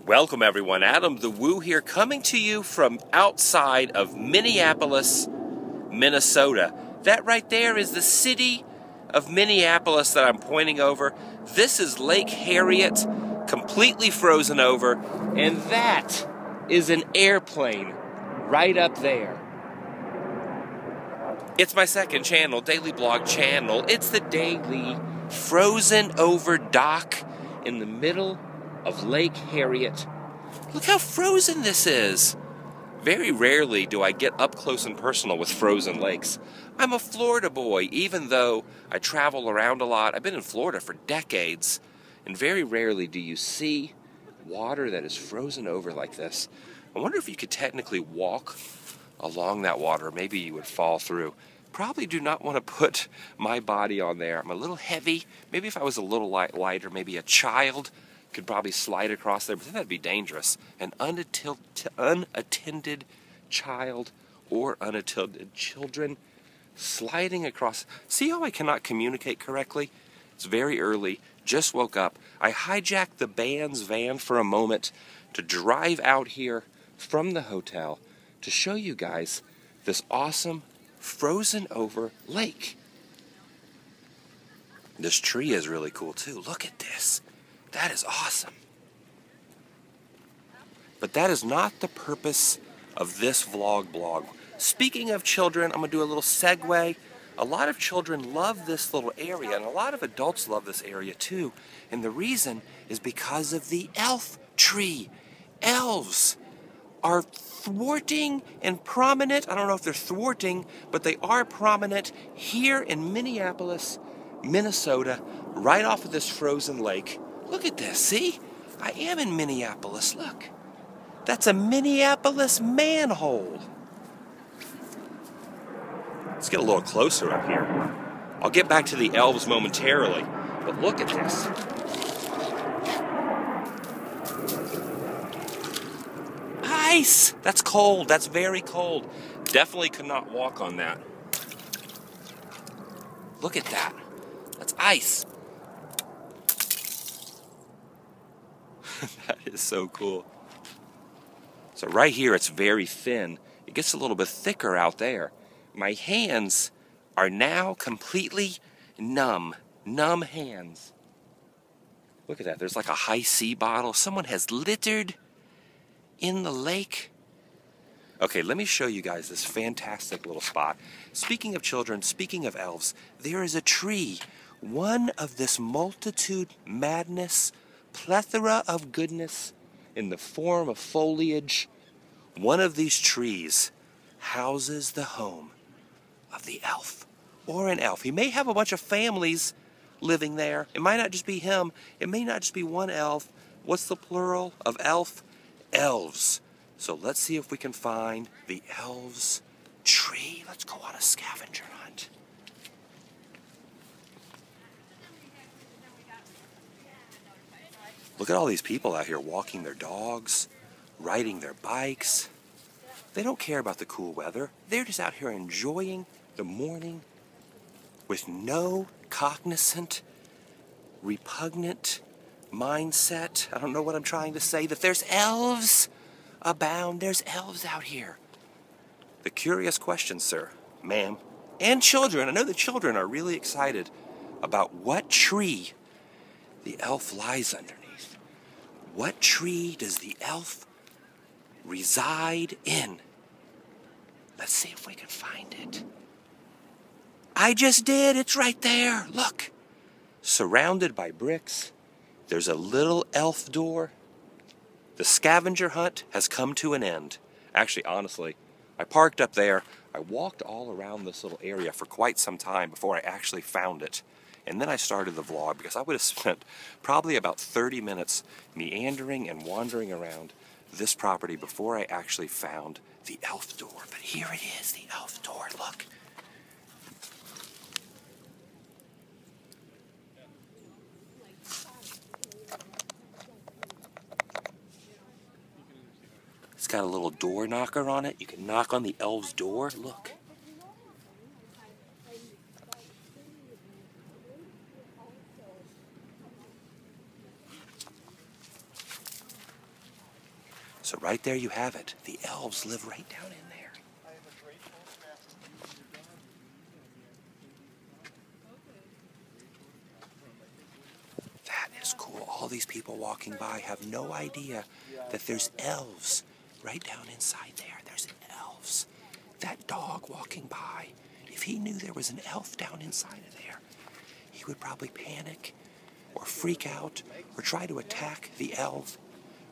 Welcome everyone, Adam the Woo here, coming to you from outside of Minneapolis, Minnesota. That right there is the city of Minneapolis that I'm pointing over. This is Lake Harriet, completely frozen over, and that is an airplane right up there. It's my second channel, daily blog channel. It's the Daily Frozen Over Dock in the middle of Lake Harriet. Look how frozen this is. Very rarely do I get up close and personal with frozen lakes. I'm a Florida boy, even though I travel around a lot. I've been in Florida for decades, and very rarely do you see water that is frozen over like this. I wonder if you could technically walk along that water. Maybe you would fall through. Probably do not want to put my body on there. I'm a little heavy. Maybe if I was a little lighter, maybe a child could probably slide across there, but then that'd be dangerous. An unattended child or unattended children sliding across. See how I cannot communicate correctly? It's very early, just woke up. I hijacked the band's van for a moment to drive out here from the hotel to show you guys this awesome frozen over lake. This tree is really cool too. Look at this. That is awesome. But that is not the purpose of this blog. Speaking of children, I'm going to do a little segue. A lot of children love this little area, and a lot of adults love this area too. And the reason is because of the elf tree. Elves are thwarting and prominent. I don't know if they're thwarting, but they are prominent here in Minneapolis, Minnesota, right off of this frozen lake. Look at this, see? I am in Minneapolis, look. That's a Minneapolis manhole. Let's get a little closer up here. I'll get back to the elves momentarily, but look at this. Ice! That's cold, that's very cold. Definitely could not walk on that. Look at that. That's ice. That is so cool. So right here it's very thin. It gets a little bit thicker out there. My hands are now completely numb. Numb hands. Look at that. There's like a high C bottle. Someone has littered in the lake. Okay, let me show you guys this fantastic little spot. Speaking of children, speaking of elves, there is a tree. One of this multitude madness, plethora of goodness in the form of foliage. One of these trees houses the home of the elf, or an elf. He may have a bunch of families living there. It might not just be him. It may not just be one elf. What's the plural of elf? Elves. So let's see if we can find the elves' tree. Let's go on a scavenger hunt. Look at all these people out here walking their dogs, riding their bikes. They don't care about the cool weather. They're just out here enjoying the morning with no cognizant, repugnant mindset. I don't know what I'm trying to say. That there's elves abound. There's elves out here. The curious question, sir, ma'am, and children. I know the children are really excited about what tree the elf lies underneath. What tree does the elf reside in? Let's see if we can find it. I just did. It's right there. Look. Surrounded by bricks. There's a little elf door. The scavenger hunt has come to an end. Actually, honestly, I parked up there. I walked all around this little area for quite some time before I actually found it. And then I started the vlog because I would have spent probably about 30 minutes meandering and wandering around this property before I actually found the elf door. But here it is, the elf door. Look. It's got a little door knocker on it. You can knock on the elf's door. Look. So right there you have it. The elves live right down in there. That is cool. All these people walking by have no idea that there's elves right down inside there. There's elves. That dog walking by, if he knew there was an elf down inside of there, he would probably panic or freak out or try to attack the elf.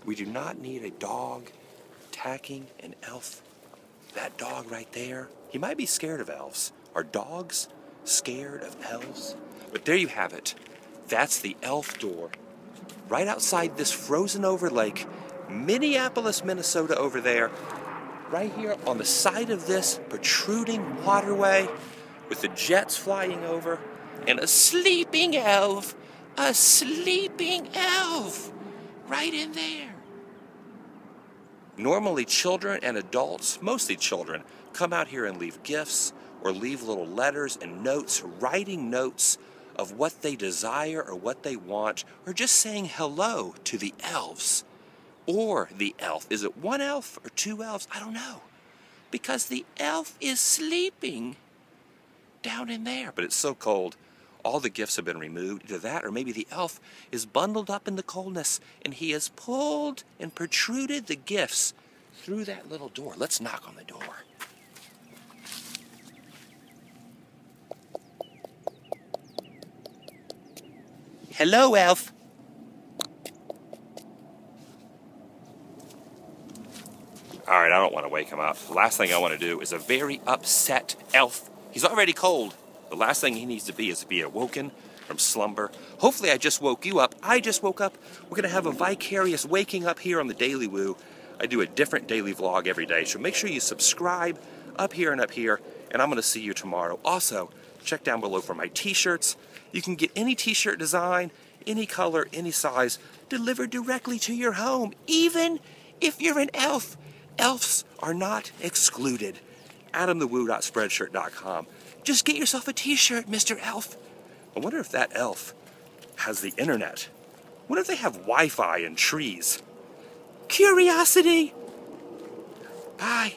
We do not need a dog attacking an elf. That dog right there, he might be scared of elves. Are dogs scared of elves? But there you have it. That's the elf door. Right outside this frozen over lake, Minneapolis, Minnesota over there. Right here on the side of this protruding waterway with the jets flying over and a sleeping elf. A sleeping elf right in there. Normally children and adults, mostly children, come out here and leave gifts or leave little letters and notes, writing notes of what they desire or what they want, or just saying hello to the elves or the elf. Is it one elf or two elves? I don't know. Because the elf is sleeping down in there. But it's so cold, all the gifts have been removed. Either that or maybe the elf is bundled up in the coldness and he has pulled and protruded the gifts through that little door. Let's knock on the door. Hello, elf. All right, I don't want to wake him up. The last thing I want to do is a very upset elf. He's already cold. The last thing he needs to be is to be awoken from slumber. Hopefully I just woke you up. I just woke up. We're going to have a vicarious waking up here on the Daily Woo. I do a different daily vlog every day, so make sure you subscribe up here, and I'm going to see you tomorrow. Also, check down below for my t-shirts. You can get any t-shirt design, any color, any size, delivered directly to your home, even if you're an elf. Elves are not excluded. AdamTheWoo.Spreadshirt.com. Just get yourself a t-shirt, Mr. Elf. I wonder if that elf has the internet. I wonder if they have Wi-Fi and trees. Curiosity. Bye.